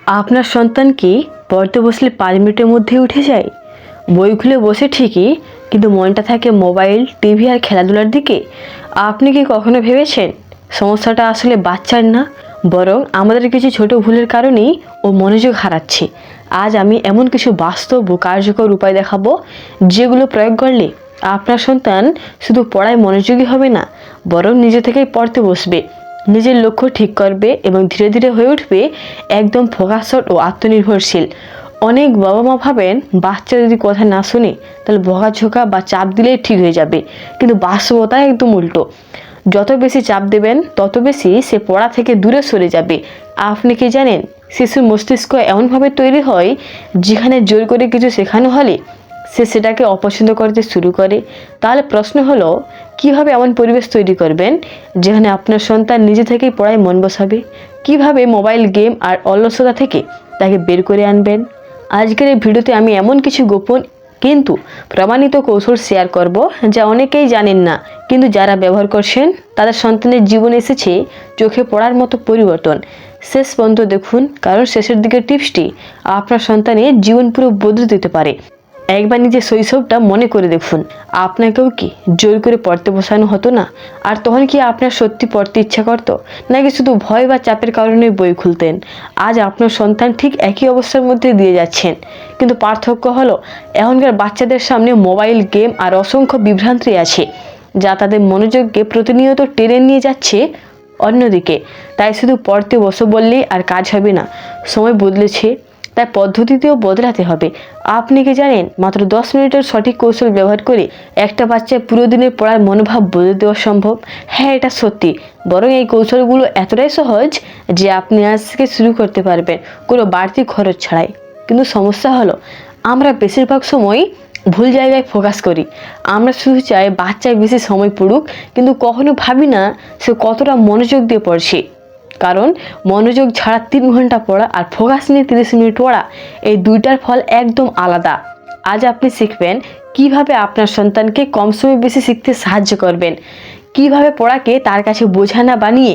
আপনার সন্তান কি পড়তে বসলে 5 মিনিটের মধ্যেই উঠে যায়? বই খুলে বসে ঠিকই, কিন্তু মনটা থাকে মোবাইল, টিভি আর খেলাধুলার দিকে। আপনি কি কখনো ভেবেছেন সমস্যাটা আসলে বাচ্চার না, বরং আমাদের কিছু ছোট ভুলের কারণেই ও মনোযোগ হারাচ্ছে? আজ আমি এমন কিছু বাস্তব ও কার্যকর উপায় দেখাবো, যেগুলো প্রয়োগ করলে আপনার সন্তান শুধু পড়ায় মনোযোগী হবে না, বরং নিজে থেকেই পড়তে বসবে, নিজের লক্ষ্য ঠিক করবে এবং ধীরে ধীরে হয়ে উঠবে একদম ফোকাসড ও আত্মনির্ভরশীল। অনেক বাবা মা ভাবেন বাচ্চা যদি কথা না শুনে তাহলে বকাঝোকা বা চাপ দিলেই ঠিক হয়ে যাবে, কিন্তু বাস্তবতা একদম উল্টো। যত বেশি চাপ দেবেন তত বেশি সে পড়া থেকে দূরে সরে যাবে। আপনি কি জানেন, শিশুর মস্তিষ্ক এমনভাবে তৈরি হয় যেখানে জোর করে কিছু শেখানো হলে সে সেটাকে অপছন্দ করতে শুরু করে। তাহলে প্রশ্ন হলো, কিভাবে এমন পরিবেশ তৈরি করবেন যেখানে আপনার সন্তান নিজে থেকেই পড়ায় মন বসাবে? কিভাবে মোবাইল গেম আর অলসতা থেকে তাকে বের করে আনবেন? আজকের এই ভিডিওতে আমি এমন কিছু গোপন কিন্তু প্রমাণিত কৌশল শেয়ার করব, যা অনেকেই জানেন না, কিন্তু যারা ব্যবহার করছেন তাদের সন্তানের জীবনে এসেছে চোখে পড়ার মতো পরিবর্তন। শেষ পর্যন্ত দেখুন, কারণ শেষের দিকের টিপসটি আপনার সন্তানের জীবন পুরো বদলে দিতে পারে। একবার নিজের শৈশবটা মনে করে দেখুন, আপনাকেও কি জোর করে পড়তে বসানো হতো না? আর তখন কি আপনার সত্যি পড়তে ইচ্ছা করতো, নাকি শুধু ভয় বা চাপের কারণে বই খুলতেন? আজ আপনার সন্তান ঠিক একই অবস্থার মধ্যে দিয়ে যাচ্ছেন, কিন্তু পার্থক্য হলো এখনকার বাচ্চাদের সামনে মোবাইল গেম আর অসংখ্য বিভ্রান্তি আছে, যা তাদের মনোযোগকে প্রতিনিয়ত টেনে নিয়ে যাচ্ছে অন্যদিকে। তাই শুধু পড়তে বসো বললেই আর কাজ হবে না, সময় বদলেছে, তাই পদ্ধতিতেও বদলাতে হবে। আপনি কি জানেন, মাত্র 10 মিনিটের সঠিক কৌশল ব্যবহার করে একটা বাচ্চার পুরো দিনের পড়ার মনোভাব বদলে দেওয়া সম্ভব? হ্যাঁ, এটা সত্যি। বরং এই কৌশলগুলো এতটাই সহজ যে আপনি আজ থেকে শুরু করতে পারবেন কোনো বাড়তি খরচ ছাড়াই। কিন্তু সমস্যা হলো, আমরা বেশিরভাগ সময় ভুল জায়গায় ফোকাস করি। আমরা শুধু চাই বাচ্চায় বেশি সময় পড়ুক, কিন্তু কখনো ভাবি না সে কতটা মনোযোগ দিয়ে পড়ছে। কারণ মনোযোগ ছাড়া 3 ঘন্টা পড়া আর ফোকাস নিয়ে 30 মিনিট পড়া, এই দুইটার ফল একদম আলাদা। আজ আপনি শিখবেন কিভাবে আপনার সন্তানকে কম সময়ে বেশি শিখতে সাহায্য করবেন, কিভাবে পড়াকে তার কাছে বোঝা না বানিয়ে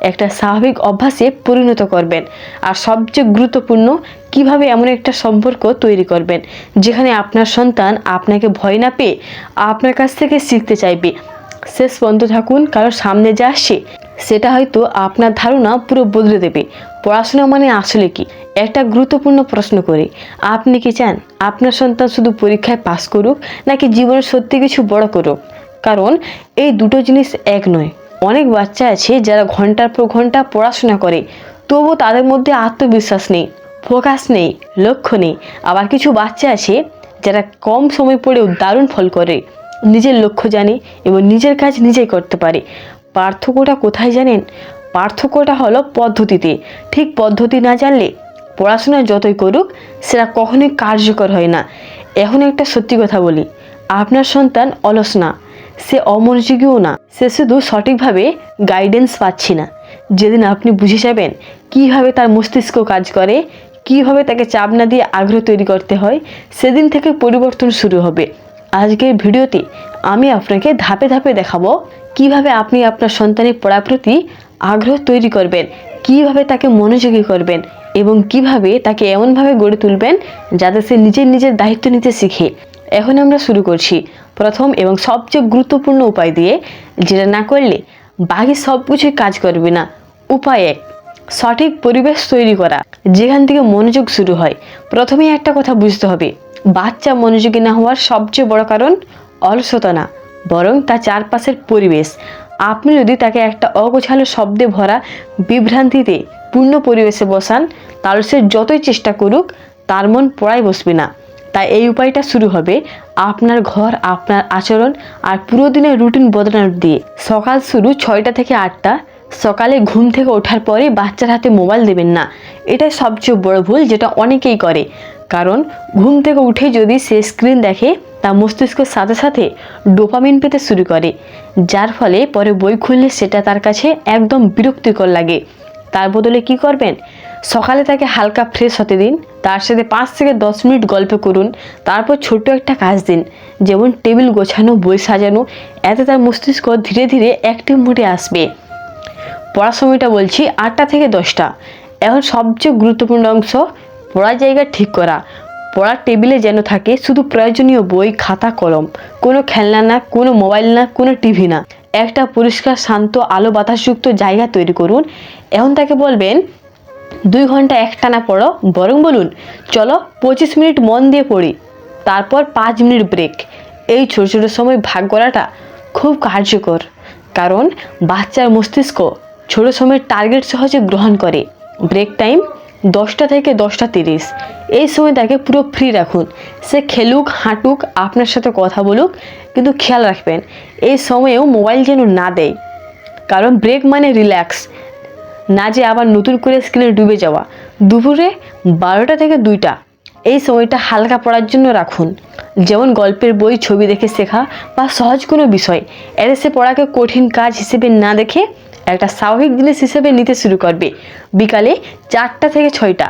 একটা স্বাভাবিক অভ্যাসে পরিণত করবেন, আর সবচেয়ে গুরুত্বপূর্ণ, কিভাবে এমন একটা সম্পর্ক তৈরি করবেন যেখানে আপনার সন্তান আপনাকে ভয় না পেয়ে আপনার কাছ থেকে শিখতে চাইবে। শেষ পর্যন্ত থাকুন, কারণ সামনে যা আসছে সেটা হয়তো আপনার ধারণা পুরো বদলে দেবে। পড়াশোনা মানে আসলে কি? একটা গুরুত্বপূর্ণ প্রশ্ন করি, আপনি কি চান আপনার সন্তান শুধু পরীক্ষায় পাস করুক, নাকি জীবনে সত্যি কিছু বড় করুক? কারণ এই দুটো জিনিস এক নয়। অনেক বাচ্চা আছে যারা ঘন্টার পর ঘন্টা পড়াশোনা করে, তবুও তাদের মধ্যে আত্মবিশ্বাস নেই, ফোকাস নেই, লক্ষ্য নেই। আবার কিছু বাচ্চা আছে যারা কম সময় পড়েও দারুণ ফল করে, নিজের লক্ষ্য জানে এবং নিজের কাজ নিজেই করতে পারে। পার্থক্যটা কোথায় জানেন? পার্থক্যটা হলো পদ্ধতিতে। ঠিক পদ্ধতি না জানলে পড়াশোনা যতই করুক সেটা কখনোই কার্যকর হয় না। এখন একটা সত্যি কথা বলি, আপনার সন্তান অলস না, সে অমনোযোগীও না, সে শুধু সঠিকভাবে গাইডেন্স পাচ্ছে না। যেদিন আপনি বুঝে যাবেন কীভাবে তার মস্তিষ্ক কাজ করে, কীভাবে তাকে চাপ না দিয়ে আগ্রহ তৈরি করতে হয়, সেদিন থেকে পরিবর্তন শুরু হবে। আজকের ভিডিওতে আমি আপনাকে ধাপে ধাপে দেখাবো কিভাবে আপনি আপনার সন্তানের পড়ার প্রতি আগ্রহ তৈরি করবেন, কিভাবে তাকে মনোযোগী করবেন এবং কিভাবে তাকে এমনভাবে গড়ে তুলবেন যাতে সে নিজের দায়িত্ব নিতে শিখে। এখন আমরা শুরু করছি প্রথম এবং সবচেয়ে গুরুত্বপূর্ণ উপায় দিয়ে, যেটা না করলে বাকি সব কিছুই কাজ করবে না। উপায় 1, সঠিক পরিবেশ তৈরি করা, যেখান থেকে মনোযোগ শুরু হয়। প্রথমেই একটা কথা বুঝতে হবে, বাচ্চা মনোযোগী না হওয়ার সবচেয়ে বড় কারণ অলসতা না, বরং তার চারপাশের পরিবেশ। আপনি যদি তাকে একটা অগোছালো শব্দে ভরা, বিভ্রান্তিতে পূর্ণ পরিবেশে বসান, তাহলে সে যতই চেষ্টা করুক তার মন পড়ায় বসবে না। তাই এই উপায়টা শুরু হবে আপনার ঘর, আপনার আচরণ আর পুরো দিনের রুটিন বদলানোর দিয়ে। সকাল শুরু 6টা থেকে 8টা। সকালে ঘুম থেকে ওঠার পরে বাচ্চার হাতে মোবাইল দেবেন না। এটাই সবচেয়ে বড় ভুল, যেটা অনেকেই করে। কারণ ঘুম থেকে উঠে যদি সে স্ক্রিন দেখে, তা মস্তিষ্কের সাথে সাথে ডোপামিন পেতে শুরু করে, যার ফলে পরে বই খুললে সেটা তার কাছে একদম বিরক্তিকর লাগে। তার বদলে কি করবেন, সকালে তাকে হালকা ফ্রেশ হতে দিন, তার সাথে 5 থেকে 10 মিনিট গল্প করুন, তারপর ছোট্ট একটা কাজ দিন, যেমন টেবিল গোছানো, বই সাজানো। এতে তার মস্তিষ্ক ধীরে ধীরে অ্যাক্টিভ মোডে আসবে। পড়ার সময়টা বলছি 8টা থেকে 10টা। এখন সবচেয়ে গুরুত্বপূর্ণ অংশ, পড়ার জায়গা ঠিক করা। পড়ার টেবিলে যেন থাকে শুধু প্রয়োজনীয় বই, খাতা, কলম, কোনো খেলনা না, কোনো মোবাইল না, কোনো টিভি না। একটা পরিষ্কার, শান্ত, আলো বাতাসযুক্ত জায়গা তৈরি করুন। এখন তাকে বলবেন 2 ঘন্টা একটানা পড়ো, বরং বলুন চলো 25 মিনিট মন দিয়ে পড়ি, তারপর 5 মিনিট ব্রেক। এই ছোট ছোট সময় ভাগ করাটা খুব কার্যকর, কারণ বাচ্চার মস্তিষ্ক ছোট সময়ের টার্গেট সহজে গ্রহণ করে। ব্রেক টাইম 10টা থেকে 10টা 30। এই সময় তাকে পুরো ফ্রি রাখুন। সে খেলুক, হাঁটুক, আপনার সাথে কথা বলুক, কিন্তু খেয়াল রাখবেন এই সময়েও মোবাইল যেন না দেয়, কারণ ব্রেক মানে রিল্যাক্স, না যে আবার নতুন করে স্ক্রিনে ডুবে যাওয়া। দুপুরে 12টা থেকে 2টা এই সময়টা হালকা পড়ার জন্য রাখুন, যেমন গল্পের বই, ছবি দেখে শেখা বা সহজ কোনো বিষয়। এতে সে পড়াকে কঠিন কাজ হিসেবে না দেখে একটা স্বাভাবিক জিনিস হিসেবে নিতে শুরু করবে। বিকালে 4টা থেকে 6টা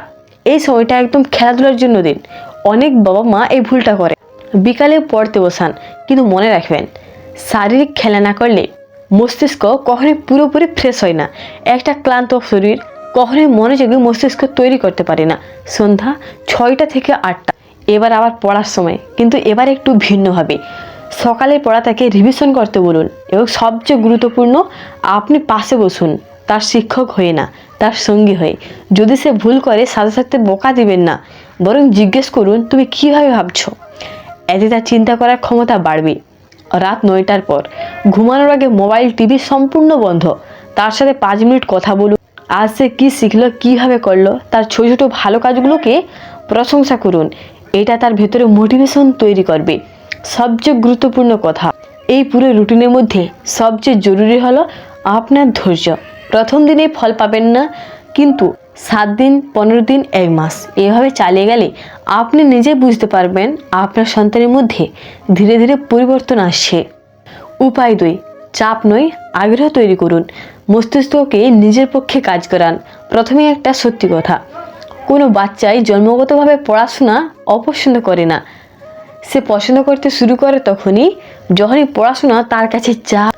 এই সময়টা একদম খেলাধুলার জন্য দিন। অনেক বাবা মা এই ভুলটা করে, বিকালে পড়তে বসান, কিন্তু মনে রাখবেন শারীরিক খেলা না করলে মস্তিষ্ক কখনোই পুরোপুরি ফ্রেশ হয় না। একটা ক্লান্ত শরীর কখনোই মনোযোগী মস্তিষ্ক তৈরি করতে পারে না। সন্ধ্যা 6টা থেকে 8টা এবার আবার পড়ার সময়, কিন্তু এবার একটু ভিন্ন হবে। সকালে পড়াটাকে রিভিশন করতে বলুন, এবং সবচেয়ে গুরুত্বপূর্ণ, আপনি পাশে বসুন, তার শিক্ষক হয়ে না, তার সঙ্গী হয়ে। যদি সে ভুল করে সাথে সাথে বকা দিবেন না, বরং জিজ্ঞেস করুন তুমি কীভাবে ভাবছো। এতে তার চিন্তা করার ক্ষমতা বাড়বে। রাত 9টার পর ঘুমানোর আগে মোবাইল, টিভি সম্পূর্ণ বন্ধ। তার সাথে 5 মিনিট কথা বলুন। আজ সে কী শিখলো, কীভাবে করলো, তার ছোটো ছোটো ভালো কাজগুলোকে প্রশংসা করুন। এটা তার ভেতরে মোটিভেশন তৈরি করবে। সবচেয়ে গুরুত্বপূর্ণ কথা, এই পুরো রুটিনের মধ্যে সবচেয়ে জরুরি হলো আপনার ধৈর্য। প্রথম দিনে ফল পাবেন না, কিন্তু 7 দিন, 15 দিন, 1 মাস এভাবে চালিয়ে গেলে আপনি নিজে বুঝতে পারবেন আপনার সন্তানের মধ্যে ধীরে ধীরে পরিবর্তন আসছে। উপায় 2, চাপ নয়, আগ্রহ তৈরি করুন। মস্তিষ্ককে নিজের পক্ষে কাজ করান। প্রথমে একটা সত্যি কথা, কোনো বাচ্চাই জন্মগতভাবে পড়াশোনা অপছন্দ করে না। সে পছন্দ করতে শুরু করে তখনই যখনই পড়াশোনা তার কাছে চাপ,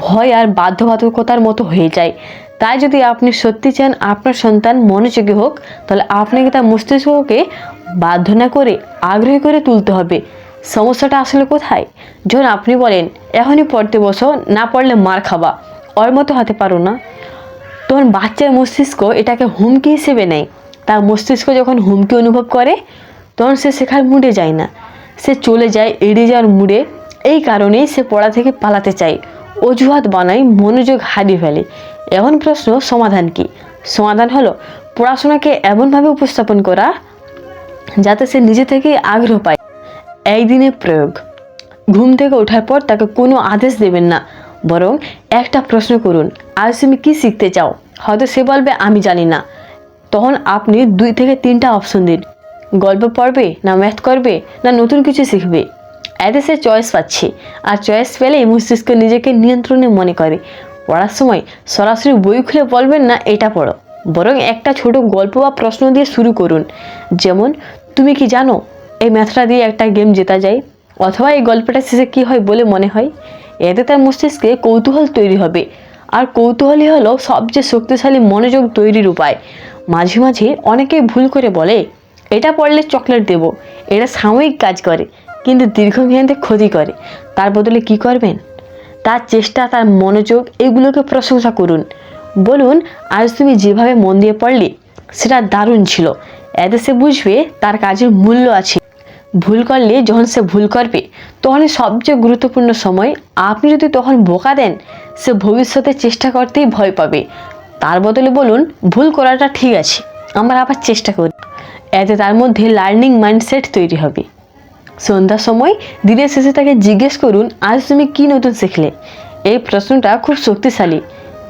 ভয় আর বাধ্যবাধকতার মতো হয়ে যায়। তাই যদি আপনি সত্যি চান আপনার সন্তান মনোযোগী হোক, তাহলে আপনাকে তার মস্তিষ্ককে বাধ্য না করে আগ্রহী করে তুলতে হবে। সমস্যাটা আসলে কোথায়? যখন আপনি বলেন এখনই পড়তে বসো, না পড়লে মার খাবা, ওর মতো হতে পারো না, তখন বাচ্চার মস্তিষ্ক এটাকে হুমকি হিসেবে নেয়। তার মস্তিষ্ক যখন হুমকি অনুভব করে, তখন সে শেখার মুডে যায় না, সে চলে যায় এড়িয়ে যাওয়ার মুডে। এই কারণেই সে পড়া থেকে পালাতে চায়, অজুহাত বানায়, মনোযোগ হারিয়ে ফেলে। এখন প্রশ্ন, সমাধান কি? সমাধান হলো পড়াশোনাকে এমনভাবে উপস্থাপন করা যাতে সে নিজে থেকেই আগ্রহ পায়। একদিনের প্রয়োগ, ঘুম থেকে ওঠার পর তাকে কোনো আদেশ দেবেন না, বরং একটা প্রশ্ন করুন, আজ তুমি কী শিখতে চাও? হয়তো সে বলবে আমি জানি না। তখন আপনি 2 থেকে 3টা অপশন দিন, গল্প পড়বে, না ম্যাথ করবে, না নতুন কিছু শিখবে। এতে সে চয়েস পাচ্ছে, আর চয়েস পেলেই মস্তিষ্ক নিজেকে নিয়ন্ত্রণে মনে করে। পড়ার সময় সরাসরি বই খুলে বলবেন না এটা পড়ো, বরং একটা ছোট গল্প বা প্রশ্ন দিয়ে শুরু করুন। যেমন, তুমি কি জানো এই ম্যাথটা দিয়ে একটা গেম জেতা যায়, অথবা এই গল্পটা শেষে কী হয় বলে মনে হয়। এতে তার মস্তিষ্কে কৌতূহল তৈরি হবে, আর কৌতূহলই হলো সবচেয়ে শক্তিশালী মনোযোগ তৈরির উপায়। মাঝে মাঝে অনেকেই ভুল করে বলে এটা পড়লে চকলেট দেব। এটা সাময়িক কাজ করে, কিন্তু দীর্ঘমেয়াদে ক্ষতি করে। তার বদলে কি করবেন? তার চেষ্টা, তার মনোযোগ, এগুলোকে প্রশংসা করুন। বলুন, আজ তুমি যেভাবে মন দিয়ে পড়লে সেটা দারুণ ছিল। এতে সে বুঝবে তার কাজের মূল্য আছে। ভুল করলে যখন সে ভুল করবে, তখনই সবচেয়ে গুরুত্বপূর্ণ সময়। আপনি যদি তখন বোকা দেন, সে ভবিষ্যতে চেষ্টা করতেই ভয় পাবে। তার বদলে বলুন, ভুল করাটা ঠিক আছে, আমরা আবার চেষ্টা করি। এতে তার মধ্যে লার্নিং মাইন্ডসেট তৈরি হবে। সন্ধ্যার সময় দিনের শেষে তাকে জিজ্ঞেস করুন, আজ তুমি কি নতুন শিখলে? এই প্রশ্নটা খুব শক্তিশালী,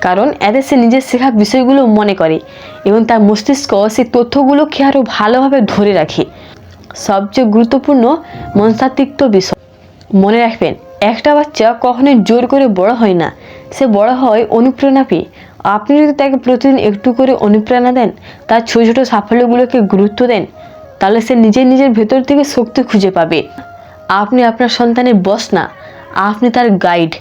কারণ এতে সে নিজের শেখা বিষয়গুলো মনে করে, এবং তার মস্তিষ্ক সেই তথ্যগুলোকে আরও ভালোভাবে ধরে রাখে। সবচেয়ে গুরুত্বপূর্ণ মনস্তাত্ত্বিক বিষয়, মনে রাখবেন একটা বাচ্চা কখনোই জোর করে বড় হয় না, সে বড় হয় অনুপ্রেরণা পেয়ে। আপনি যদি তাকে প্রতিদিন একটু করে অনুপ্রেরণা দেন, তার ছোটো ছোটো সাফল্যগুলোকে গুরুত্ব দেন, তাহলে সে নিজের ভেতর থেকে শক্তি খুঁজে পাবে। আপনি আপনার সন্তানের বস না, আপনি তার গাইড।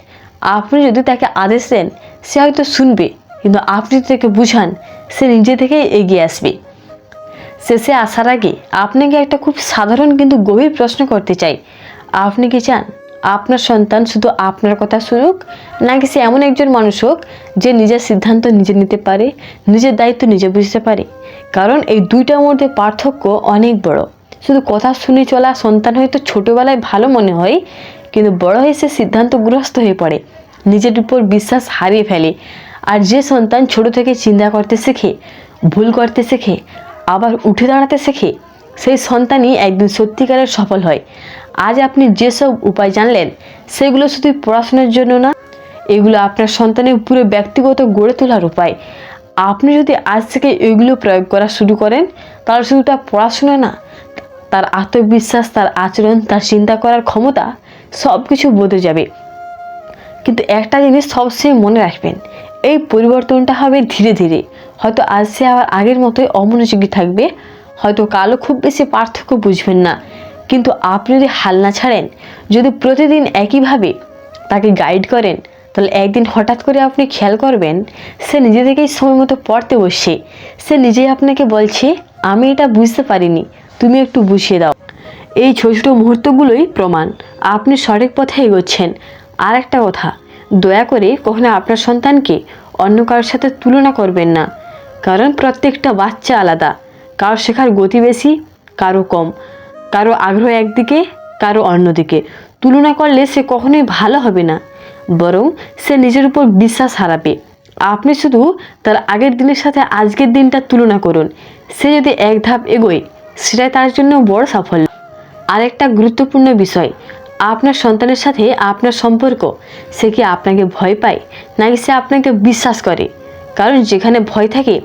আপনি যদি তাকে আদেশ দেন, সে হয়তো শুনবে, কিন্তু আপনি তাকে বুঝান, সে নিজে থেকেই এগিয়ে আসবে। শেষে আসার আগে আপনাকে একটা খুব সাধারণ কিন্তু গভীর প্রশ্ন করতে চাই। আপনি কি চান আপনার সন্তান শুধু আপনার কথা শুনুক, নাকি সে এমন একজন মানুষ হোক যে নিজের সিদ্ধান্ত নিজে নিতে পারে, নিজের দায়িত্ব নিজে বুঝতে পারে? কারণ এই দুইটার মধ্যে পার্থক্য অনেক বড়। শুধু কথা শুনে চলা সন্তান হয়তো ছোটোবেলায় ভালো মনে হয়, কিন্তু বড় হয়ে সে সিদ্ধান্তগ্রস্ত হয়ে পড়ে, নিজের উপর বিশ্বাস হারিয়ে ফেলে। আর যে সন্তান ছোট থেকে চিন্তা করতে শেখে, ভুল করতে শেখে, আবার উঠে দাঁড়াতে শেখে, সেই সন্তানই একদিন সত্যিকারের সফল হয়। আজ আপনি যেসব উপায় জানলেন সেগুলো শুধু পড়াশোনার জন্য না, এগুলো আপনার সন্তানের পুরো ব্যক্তিগত গড়ে তোলার উপায়। আপনি যদি আজ থেকে এগুলো প্রয়োগ করা শুরু করেন, তাহলে শুধু তার পড়াশোনা না, তার আত্মবিশ্বাস, তার আচরণ, তার চিন্তা করার ক্ষমতা সব কিছু বদলে যাবে। কিন্তু একটা জিনিস সবসময় মনে রাখবেন, এই পরিবর্তনটা হবে ধীরে ধীরে। হয়তো আজ সে আবার আগের মতোই অমনোযোগী থাকবে, হয়তো কালও খুব বেশি পার্থক্য বুঝবেন না। কিন্তু আপনি যদি হাল না ছাড়েন, যদি প্রতিদিন একইভাবে তাকে গাইড করেন, তাহলে একদিন হঠাৎ করে আপনি খেয়াল করবেন সে নিজে থেকেই সময় মতো পড়তে বসে, সে নিজেই আপনাকে বলছে, আমি এটা বুঝতে পারিনি, তুমি একটু বুঝিয়ে দাও। এই ছোট ছোট মুহূর্তগুলোই প্রমাণ আপনি সঠিক পথে এগোচ্ছেন। আর একটা কথা, দয়া করে কখনো আপনার সন্তানকে অন্য কারোর সাথে তুলনা করবেন না। কারণ প্রত্যেকটা বাচ্চা আলাদা, কারো শেখার গতি বেশি, কারো কম, কারো আগ্রহ একদিকে, কারো অন্যদিকে। তুলনা করলে সে কখনোই ভালো হবে না, বরং সে নিজের উপর বিশ্বাস হারাবে। আপনি শুধু তার আগের দিনের সাথে আজকের দিনটা তুলনা করুন। সে যদি এক ধাপ এগোয়, সেটাই তার জন্য বড় সাফল্য। আরেকটা গুরুত্বপূর্ণ বিষয়, আপনার সন্তানের সাথে আপনার সম্পর্ক, সে কি আপনাকে ভয় পায়, নাকি সে আপনাকে বিশ্বাস করে? কারণ যেখানে ভয় থাকে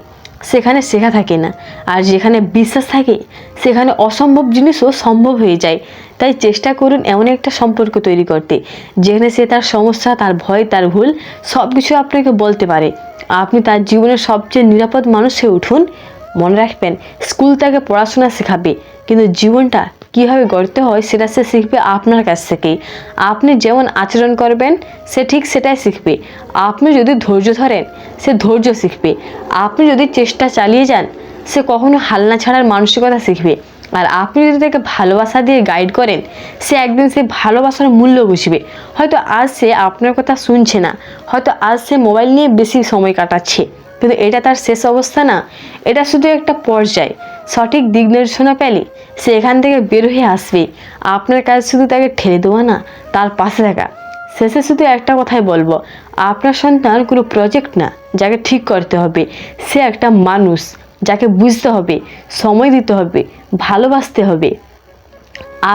সেখানে শেখা থাকে না, আর যেখানে বিশ্বাস থাকে সেখানে অসম্ভব জিনিসও সম্ভব হয়ে যায়। তাই চেষ্টা করুন এমন একটা সম্পর্ক তৈরি করতে, যেখানে সে তার সমস্যা, তার ভয়, তার ভুল সব কিছু আপনাকে বলতে পারে। আপনি তার জীবনের সবচেয়ে নিরাপদ মানুষ হয়ে উঠুন। মনে রাখবেন, স্কুল তাকে পড়াশোনা শেখাবে, কিন্তু জীবনটা কীভাবে গড়তে হয় সেটা সে শিখবে আপনার কাছ থেকেই। আপনি যেমন আচরণ করবেন সে ঠিক সেটাই শিখবে। আপনি যদি ধৈর্য ধরেন, সে ধৈর্য শিখবে। আপনি যদি চেষ্টা চালিয়ে যান, সে কখনো হাল না ছাড়ার মানসিকতা শিখবে। আর আপনি যদি তাকে ভালোবাসা দিয়ে গাইড করেন, সে একদিন সে ভালোবাসার মূল্য বুঝবে। হয়তো আজ সে আপনার কথা শুনছে না, হয়তো আজ সে মোবাইল নিয়ে বেশি সময় কাটাচ্ছে, কিন্তু এটা তার শেষ অবস্থা না, এটা শুধু একটা পর্যায়। সঠিক দিক নির্দেশনা পেলে সে এখান থেকে বের হয়ে আসবে। আপনার কাজ শুধু তাকে ঠেলে দেওয়া না, তার পাশে থাকা। শেষে শুধু একটা কথাই বলবো, আপনার সন্তান কোনো প্রজেক্ট না যাকে ঠিক করতে হবে, সে একটা মানুষ যাকে বুঝতে হবে, সময় দিতে হবে, ভালোবাসতে হবে।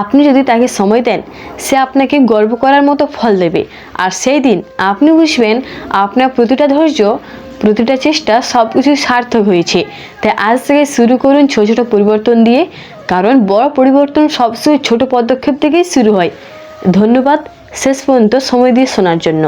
আপনি যদি তাকে সময় দেন, সে আপনাকে গর্ব করার মতো ফল দেবে। আর সেই দিন আপনি বুঝবেন আপনার প্রতিটা ধৈর্য, প্রতিটা চেষ্টা সব কিছু সার্থক হয়েছে। তাই আজ থেকে শুরু করুন ছোটো ছোটো পরিবর্তন দিয়ে, কারণ বড় পরিবর্তন সবসময় ছোট পদক্ষেপ থেকেই শুরু হয়। ধন্যবাদ শেষ পর্যন্ত সময় দিয়ে শোনার জন্য।